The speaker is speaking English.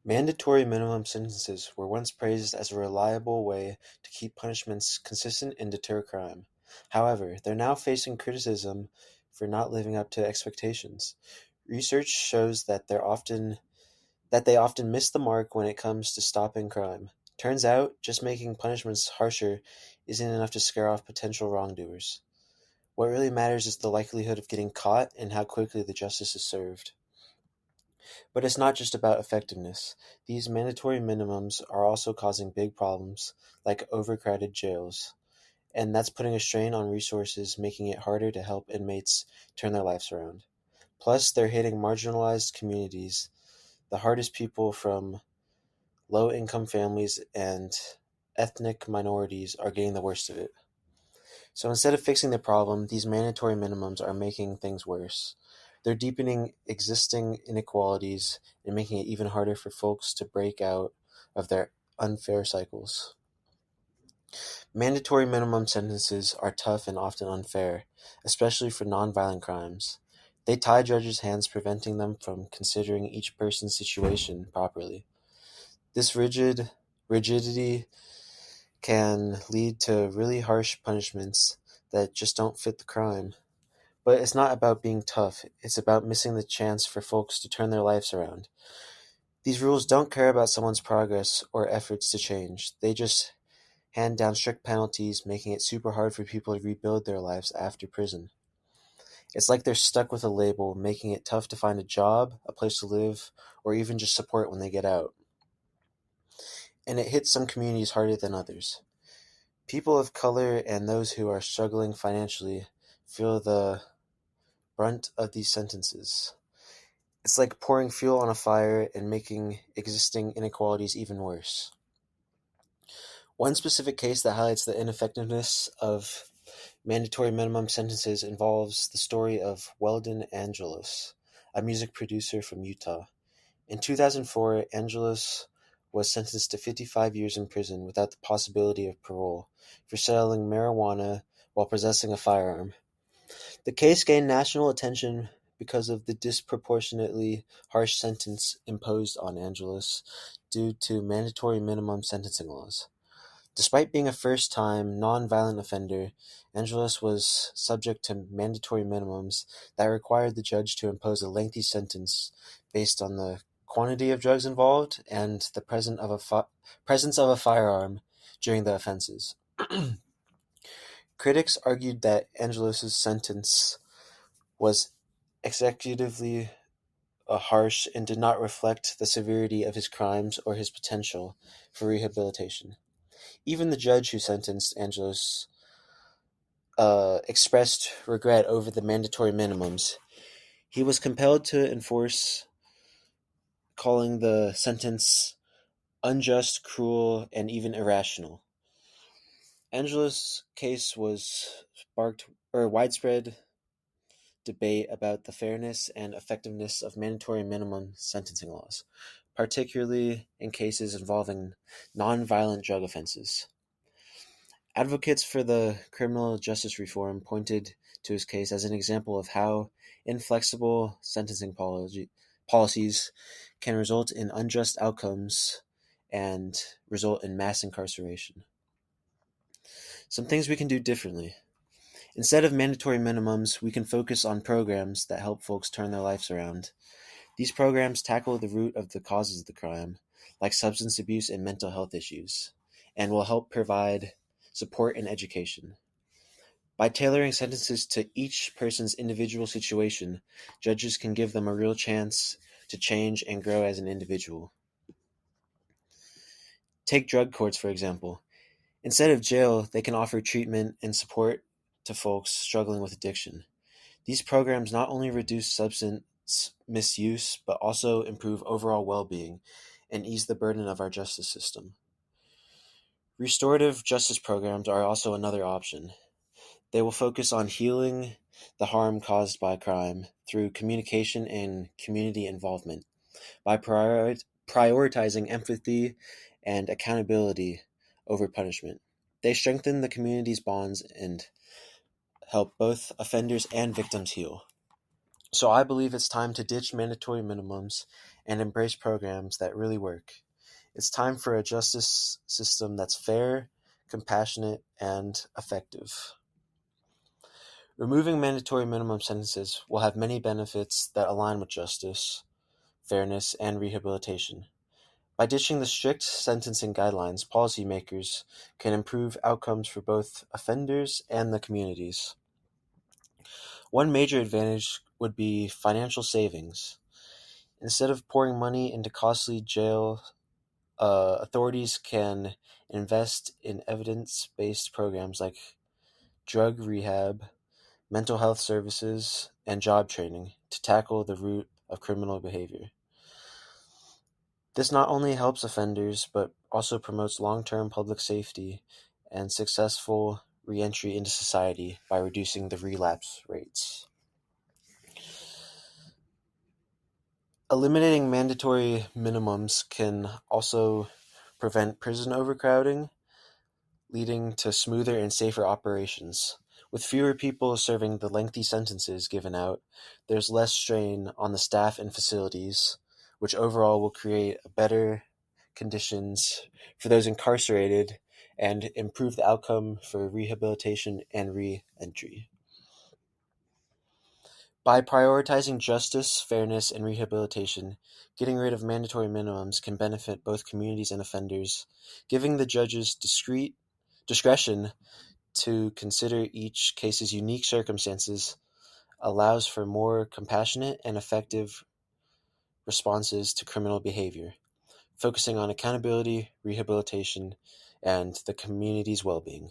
Mandatory minimum sentences were once praised as a reliable way to keep punishments consistent and deter crime. However, they're now facing criticism for not living up to expectations. Research shows that they often miss the mark when it comes to stopping crime. Turns out, just making punishments harsher isn't enough to scare off potential wrongdoers. What really matters is the likelihood of getting caught and how quickly the justice is served. But it's not just about effectiveness. These mandatory minimums are also causing big problems, like overcrowded jails. And that's putting a strain on resources, making it harder to help inmates turn their lives around. Plus, they're hitting marginalized communities, the hardest people from low income families and ethnic minorities are getting the worst of it. So instead of fixing the problem, these mandatory minimums are making things worse. They're deepening existing inequalities and making it even harder for folks to break out of their unfair cycles. Mandatory minimum sentences are tough and often unfair, especially for nonviolent crimes. They tie judges' hands, preventing them from considering each person's situation properly. This rigidity can lead to really harsh punishments that just don't fit the crime. But it's not about being tough, it's about missing the chance for folks to turn their lives around. These rules don't care about someone's progress or efforts to change. They just hand down strict penalties, making it super hard for people to rebuild their lives after prison. It's like they're stuck with a label, making it tough to find a job, a place to live, or even just support when they get out. And it hits some communities harder than others. People of color and those who are struggling financially feel the brunt of these sentences. It's like pouring fuel on a fire and making existing inequalities even worse. One specific case that highlights the ineffectiveness of mandatory minimum sentences involves the story of Weldon Angeles, a music producer from Utah. In 2004, Angeles was sentenced to 55 years in prison without the possibility of parole for selling marijuana while possessing a firearm. The case gained national attention because of the disproportionately harsh sentence imposed on Angeles due to mandatory minimum sentencing laws. Despite being a first-time, non-violent offender, Angeles was subject to mandatory minimums that required the judge to impose a lengthy sentence based on the quantity of drugs involved and the presence of a firearm during the offenses. Critics argued that Angelos' sentence was executively harsh and did not reflect the severity of his crimes or his potential for rehabilitation. Even the judge who sentenced Angelos expressed regret over the mandatory minimums. He was compelled to enforce, calling the sentence unjust, cruel, and even irrational. Angelos' case was sparked widespread debate about the fairness and effectiveness of mandatory minimum sentencing laws, particularly in cases involving nonviolent drug offenses. Advocates for the criminal justice reform pointed to his case as an example of how inflexible sentencing policies can result in unjust outcomes and result in mass incarceration. Some things we can do differently. Instead of mandatory minimums, we can focus on programs that help folks turn their lives around. These programs tackle the root of the causes of the crime, like substance abuse and mental health issues, and will help provide support and education. By tailoring sentences to each person's individual situation, judges can give them a real chance to change and grow as an individual. Take drug courts, for example. Instead of jail, they can offer treatment and support to folks struggling with addiction. These programs not only reduce substance misuse, but also improve overall well-being and ease the burden of our justice system. Restorative justice programs are also another option. They will focus on healing the harm caused by crime through communication and community involvement. By prioritizing empathy and accountability over punishment, they strengthen the community's bonds and help both offenders and victims heal. So I believe it's time to ditch mandatory minimums and embrace programs that really work. It's time for a justice system that's fair, compassionate, and effective. Removing mandatory minimum sentences will have many benefits that align with justice, fairness, and rehabilitation. By ditching the strict sentencing guidelines, policymakers can improve outcomes for both offenders and the communities. One major advantage would be financial savings. Instead of pouring money into costly jail, authorities can invest in evidence-based programs like drug rehab, mental health services, and job training to tackle the root of criminal behavior. This not only helps offenders, but also promotes long-term public safety and successful reentry into society by reducing the relapse rates. Eliminating mandatory minimums can also prevent prison overcrowding, leading to smoother and safer operations. With fewer people serving the lengthy sentences given out, there's less strain on the staff and facilities, which overall will create better conditions for those incarcerated and improve the outcome for rehabilitation and re-entry. By prioritizing justice, fairness, and rehabilitation, getting rid of mandatory minimums can benefit both communities and offenders, giving the judges discretion to consider each case's unique circumstances allows for more compassionate and effective responses to criminal behavior, focusing on accountability, rehabilitation, and the community's well-being.